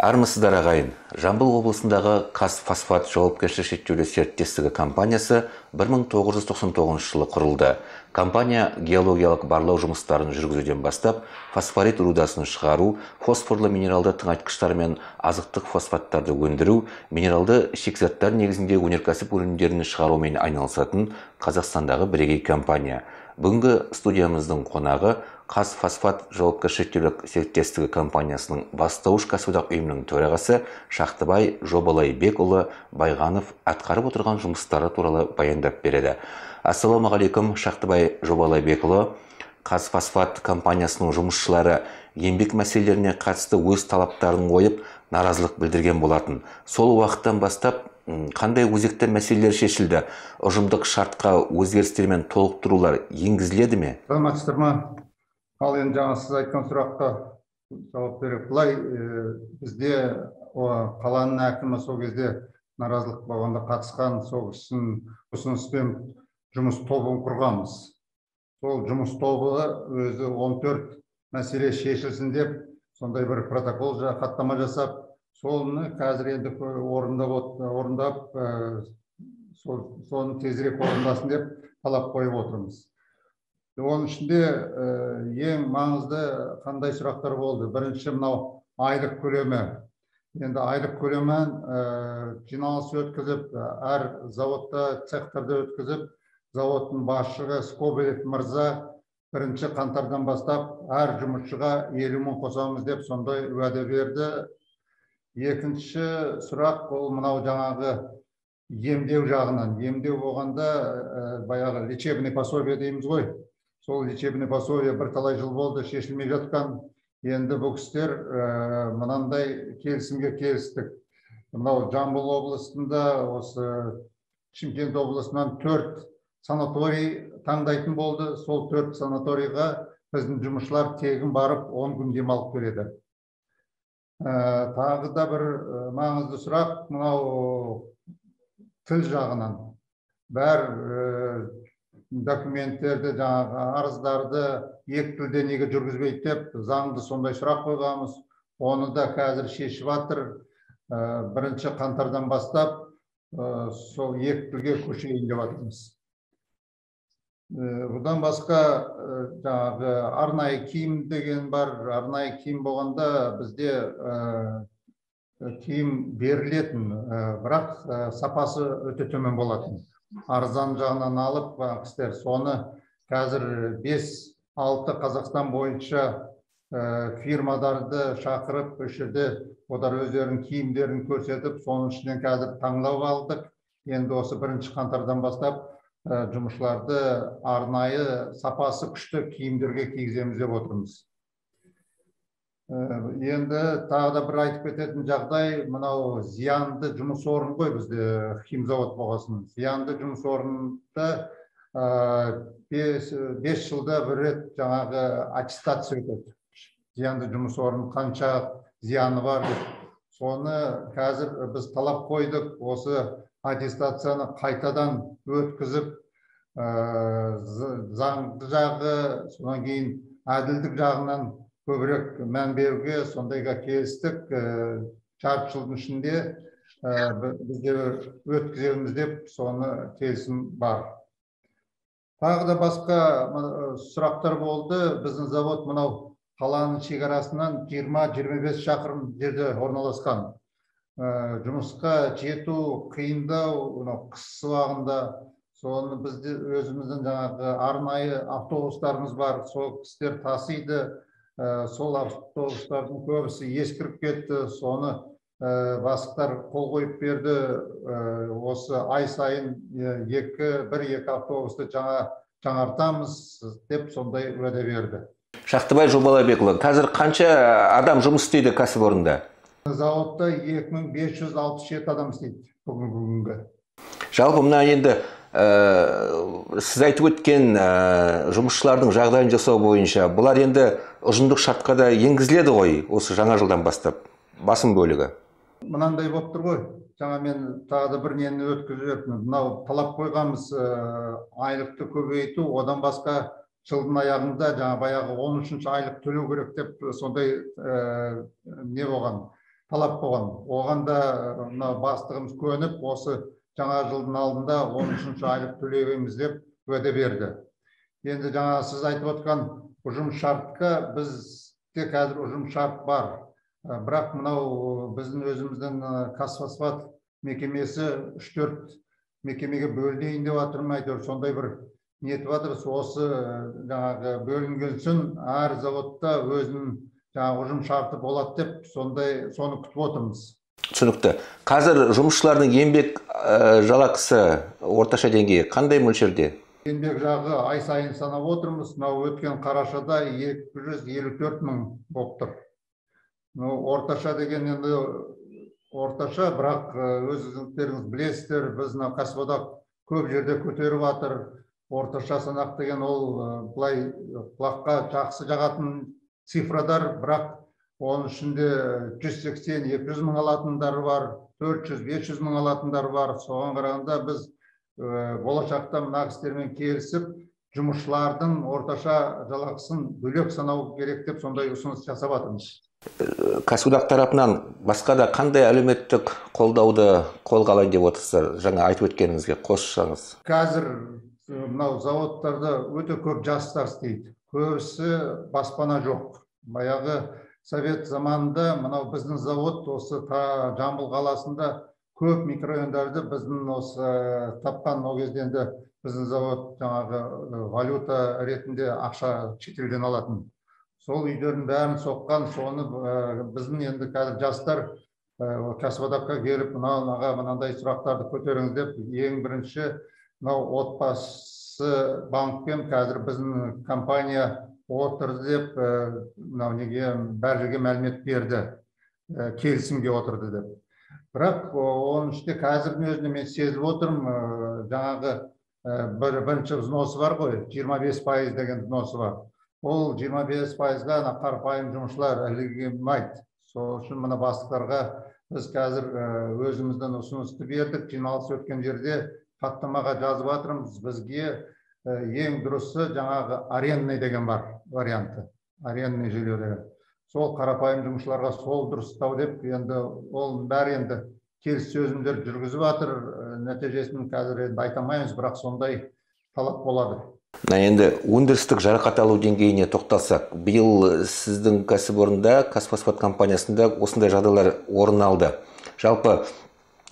Армысыздар ағайын. Жамбыл облысындағы Қазфосфат жауапкершілігі шектеулі серіктестігі компаниясы 1999 жылы құрылды. Компания геологиялық барлау жұмыстарын жүргізуден бастап, фосфорит рудасын шығару, фосфорлы минералды тыңайтқыштар мен азықтық фосфаттарды өндіру, минералды шикізаттар негізінде өнеркәсіп өнімдерін шығарумен айналысатын Қазақстандағы бірегей компания. Бүгінгі студиямыздың қонағы Қазфосфат жауапкершілігі шектеулі серіктестігі компаниясының бастауыш кәсіподақ ұйымының төрағасы Шақтыбай Жобалайбекұлы Байғанов атқарып отырған жұмыстары туралы баяндап береді. Ассалаумағалейкум, Шақтыбай Жобалайбекұлы. Қазфосфат компаниясының жұмысшылары еңбек мәселелеріне қатысты өз талаптарын қойып, наразылық білдірген болатын. Сол уақыттан бастап қандай өзекті мәселелер шешілді? Ұжымдық шартқа өзгерістер мен толықтырулар енгізіледі ме? Саламатсыздар ма? Ал енді жаңа сіз айтқан сұраққа жауап берейік. Былай бізде қаланың әкімі сол кезде наразылық болғанда қатысқан, сол ұсыныспен жұмыс тобын құрғанбыз. Сол жұмыс тобы өзі 14 мәселе шешілсін деп, сондай бір протокол хаттама жасап, соны қазір енді орындап, соны тезірек орындасын деп талап қойып отырмыз. Оның ішінде ең маңызды қандай сұрақтар болды? Бірінші, мынау айлық көлемі. Енді айлық көлемін жиналыс өткізіп, әр заводта, цехтарда өткізіп, заводтың басшығы Скобелев мырза 1 қаңтардан бастап әр жұмысшыға 50 мың қосамыз деп сондай уәде берді. Екінші сұрақ ол мынау жаңағы емдеу жағынан. Емдеу болғанда баяғы лечебный пособие дейміз ғой. Сол лечебный пособие бірталай жыл болды шешілмей жатқан. Енді бұл кісілер мынандай келісімге келістік. Мынау Жамбыл облысында, осы Шымкент облысынан 4 санаторий таңдайтын болды. Сол 4 санаторийға біздің жұмысшылар тегін барып 10 күн демалып келеді. Тағы да бір маңызды сұрақ, мынау тіл жағынан. Бәр документтерді, жаңағы арыздарды екі тілде неге жүргізбейді деп, заңды сондай сұрақ қойғанбыз. Оны да қазір шешіп жатыр. 1 қаңтардан бастап сол екі тілге көшейін деп жатырмыз. Бұдан басқа жаңағы арнайы киім деген бар. Арнайы киім болғанда бізде киім берілетін, бірақ сапасы өте төмен болатын. Арзан жағынан алып, кісілер соны қазір 5-6 Қазақстан бойынша фирмаларды шақырып, үшірді, олар өздерінің киімдерін көрсетіп, соның ішінен қазір таңдап алдық. Енді осы 1 қаңтардан бастап жұмысшыларды арнайы сапасы күшті киімдерге кигіземіз деп отырмыз. Енді тағы да бір айтып кететін жағдай, мынау зиянды жұмыс орны ғой бізде химзавод болғасын. Зиянды жұмыс орнында 5 жылда бір рет жаңағы аттестация өтеді. Зиянды жұмыс орны қанша зияны бар деп. Соны қазір біз талап қойдық, осы аттестацияны қайтадан өткізіп, заңды жағы, содан кейін әділдік жағынан көбірек мән беруге сондайға келістік. Жарты жылдың ішінде бізде өткіземіз деп соны келісім бар. Тағы да басқа сұрақтар болды. Біздің завод мынау қаланың шекарасынан 20-25 шақырым жерде орналасқан. Жұмысқа жету қиындау, қыс уақытында. Соны бізде өзіміздің жаңағы арнайы автобустарымыз бар. Сол кісілер тасиды. Сол автобустардың көбісі ескіріп кетті. Соны бастықтар қол қойып берді. Осы ай сайын 1-2 автобусты жаңартамыз деп сондай уәде берді. Шақтыбай Жобалайбекұлы, қазір қанша адам жұмыс істейді кәсіпорында? Заводта 2567 адам істейді бүгінгі. Жалпы мына енді сіз айтып өткен жұмысшылардың жағдайын жасау бойынша, бұлар енді ұжымдық шартқа да енгізіледі ғой, осы жаңа жылдан бастап, басым бөлігі. Мынандай болып тұр ғой, жаңа мен тағы да бір нені өткізіп, мынау талап қойғанбыз айлықты көбейту, одан басқа жылдың аяғында жаңа баяғы 13-ші айлық төлеу керек деп сондай не болған. талап болған. Оған да мына бастығымыз көніп, осы жаңа жылдың алдында 13-ші айлық төлейміз деп уәде берді. Енді жаңа сіз айтып отқан ұжым шартқа бізде қазір ұжым шарт бар. Бірақ мынау біздің өзіміздің Қазфосфат мекемесі 3-4 мекемеге бөлінейін деп жатырмын, әйтеуір сондай бір ниет жатыр. Осы жаңағы бөлінгенсін әр заводта өзінің жаңағы ұжым шарты болады деп соны күтіп отырмыз. Түсінікті. Қазір жұмысшылардың еңбек жалақысы орташа деңгейі қандай мөлшерде? Еңбек жағы ай сайын санап отырмыз. Мынау өткен қарашада 254 мың болып тұр. Орташа деген енді орташа, бірақ өздеріңіз білесіздер, біз кәсіподақ көп жерде көтеріп жатыр. Орташа санақ деген ол былай құлаққа жақсы жағатын цифрадар, бірақ оның ішінде 180-200 мың алатындар бар, 400-500 мың алатындар бар. Соған қарағанда біз болашақта мына кісілермен келісіп, жұмысшылардың орташа жалақысын бөлек санау керек деп сондай ұсыныс жасап жатырмыз. Кәсіподақ тарапынан басқа да қандай әлеуметтік қолдауды қолға алайын деп отырсыздар? Жаңа айтып өткеніңізге қоссаңыз. Қазір мынау заводтарда өте көп жастар істейді. Көбісі баспана жоқ. Баяғы совет заманында мынау біздің завод осы Жамбыл қаласында көп микрорайондарды біздің осы тапқан. Ол кезде енді біздің завод жаңағы валюта ретінде ақша шетелден алатын. Сол үйлердің бәрін соққан, соны біздің енді қазір жастар кәсіподаққа келіп, мынандай сұрақтарды көтеріңіз деп, ең бірінші мынау отбасы банкпен қазір біздің компания отырды деп, бәр жерге мәлімет берді, келісімге отырды деп. Бірақ оның ішінде қазірдің өзінде мен сезіп отырмын, жаңағы бірінші взносы бар ғой, 25% деген взносы бар. Ол 25%-ға қарапайым жұмысшылар ілігілмейді. Сол үшін мына бастықтарға біз қазір өзіміздің ұсынысты бердік. Жиналыс өткен жерде хаттамаға жазып жатырмыз. Бізге ең дұрысы жаңағы арендный деген бар варианты. Арендный жерлеу деген. Сол қарапайым жұмысшыларға сол дұрыстау деп, енді ол бәрі енді келіссөздер жүргізіп жатыр. Нәтижесін қазір енді айта алмаймыз, бірақ сондай талап болады. Енді өндірістік жарақат алу деңгейіне тоқталсақ, биыл сіздің кәсіпорында, Қазфосфат компаниясында осындай жағдайлар орын алды. Жалпы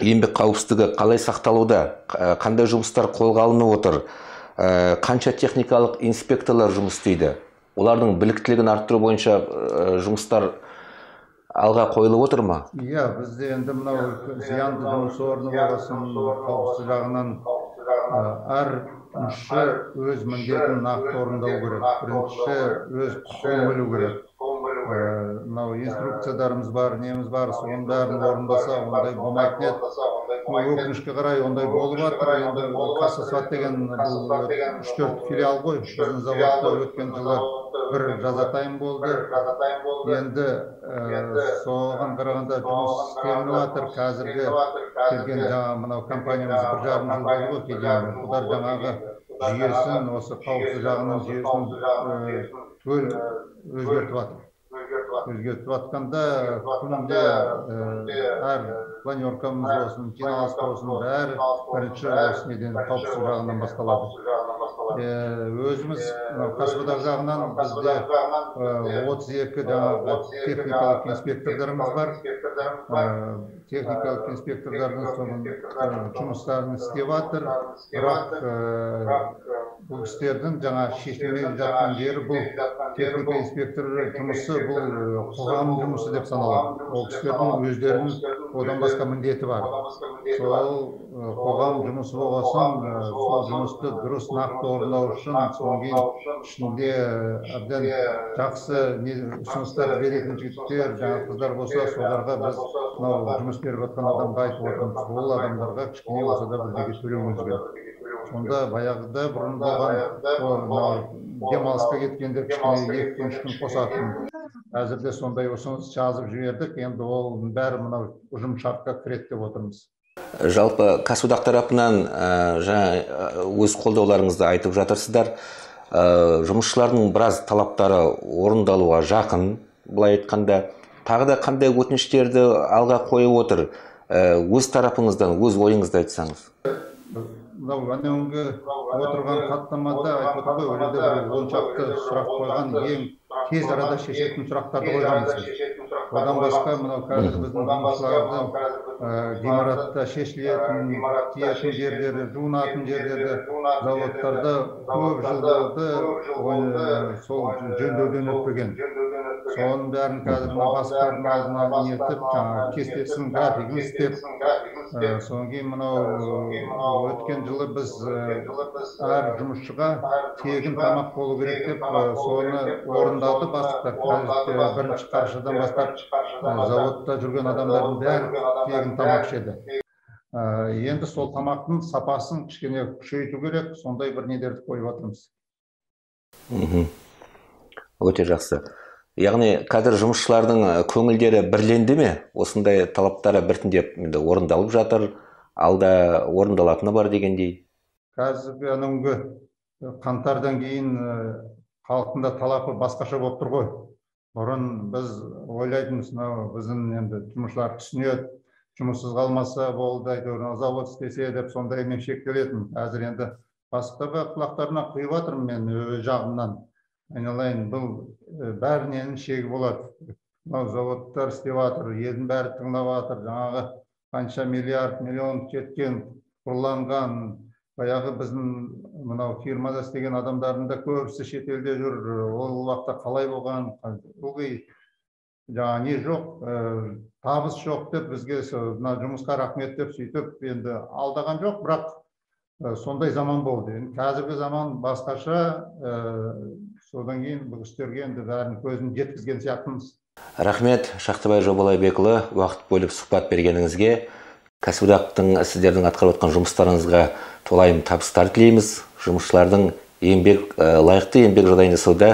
еңбек қауіпсіздігі қалай сақталуда, қандай жұмыстар қолға алынып отыр, қанша техникалық инспекторлар жұмыс істейді, олардың біліктілігін арттыру бойынша жұмыстар алға қойылып отыр ма? Иә, бізде енді мынау зиянды жұмыс орны болсын, қауіпсіздік жағынан әр жұмысшы өз міндетін нақты орындау керек. Бірінші өз құқығын білу керек. Мынау инструкцияларымыз бар, неміз бар, соның бәрін орындаса, ондай болмайтын еді. Өкінішке қарай ондай болып жатыр. Енді Қазфосфат деген бұл 3-4 филиал ғой. Біздің заводта өткен жылы бір жазатайым болды. Енді соған қарағанда жұмыс істелініп жатыр. Қазіргі келген жаңа мынау компаниямыз 1,5 жыл болды келген. Бұлар жаңағы жүйесін, осы қауіпсіздік жағынан жүйесін өзгертіп жатыр. Өзгертіп жатқанда күнде әр планеркамыз болсын, жиналыс болсын, бәрі бірінші осы неден қауіпсіздік жағынан басталады. Өзіміз Қазфосфат жағынан бізде 32 жаңағы техникалық инспектордарымыз бар. Техникалық инспекторлардың жұмыстарын істеп жатыр. Бірақ бұл істердің жаңа шешілмей жатқан жері бұл техника инспекторы жұмысы, бұл қоғам жұмысы деп саналады. Ол кісілердің өздерінің одан басқа міндеті бар. Сол қоғам жұмысы болғасын, сол жұмысты дұрыс нақты орындау үшін, соң кейін ішінде әбден жақсы ұсыныстар беретін жігіттер, жаңа қыздар болса, соларға біз жұмыс беріп жатқан адамға айтып отырмыз. Ол адамдарға кішкене болса да бірдеңе төлеуіміз керек. Сонда баяғыда бұрын болған демалысқа кеткенде кішкене 2-3 күн қосатын. Әзірде сондай ұсыныс жазып жібердік. Енді ол бәрі мынау ұжым шартқа кіреді деп отырмыз. Жалпы кәсіподақ тарапынан жаңа өз қолдауларыңызды айтып жатырсыздар. Жұмысшылардың біраз талаптары орындалуға жақын, былай айтқанда. тағы да қандай өтініштерді алға қойып отыр? Өз тарапыңыздан, өз ойыңызды айтсаңыз. Мынау әнеуінгі отырған хаттамада айтып отыр ғой, ол жерде бір 10 шақты сұрақ қойған, ең тез арада шешетін сұрақтарды қойғанбыз. Одан басқа мынау қазір біздің жұмысшылардың ғимаратта шешілетін, тиетін жерлері, жуынатын жерлері, заводтарда көп жыл болды, сол жөндеуден өтпеген. Соның бәрін қазір бастардың алдына нетіп, кестесін, графигін істеп, содан кейін мынау өткен жылы біз әр жұмысшыға тегін тамақ болу керек деп соны орындалды бастықтар. Бірінші қарашадан бастап заводта жүрген адамдардың бәрі тегін тамақ ішеді. Енді сол тамақтың сапасын кішкене күшейту керек, сондай бір нелерді қойып жатырмыз. Өте жақсы. Яғни қазір жұмысшылардың көңілдері бірленді ме? Осындай талаптары біртіндеп орындалып жатыр, алда орындалатыны бар дегендей. Қазіргі әнеуінгі қаңтардан кейін халықтың да талапы басқаша болып тұр ғой. Бұрын біз ойлайтынбыз, біздің енді жұмысшылар түсінеді, жұмыссыз қалмаса болды, завод істесе деп сондаймен шектелетін. Қазір енді басқа құлақтарына құйып жатырмын мен өз жағымнан. Айналайын, бұл бәрінен шегі болады. Заводтар істеп жатыр, елдің бәрі тыңдап жатыр. Жаңағы қанша миллиард, миллион кеткен, ұрланған, баяғы біздің мынау фирмада істеген адамдардың да көбісі шетелде жүр. Ол уақытта қалай болған, ылғи жаңа не жоқ, табыс жоқ деп бізге жұмысқа рахмет деп сөйтіп енді алдаған жоқ, бірақ сондай заман болды. Қазіргі заман басқаша, содан кейін бұл істерге енді бәрін көзін жеткізген сияқтымыз. Рахмет, Шақтыбай Жобалайбекұлы, уақыт бөліп сұхбат бергеніңізге. Кәсіподақтың сіздердің атқарып отқан жұмыстарыңызға толайым табыстар тілейміз. Жұмысшылардың лайықты еңбек жағдайын жасауда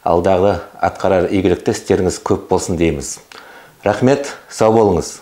алдағы атқарар игілікті істеріңіз көп болсын дейміз. Рахмет, сау болыңыз.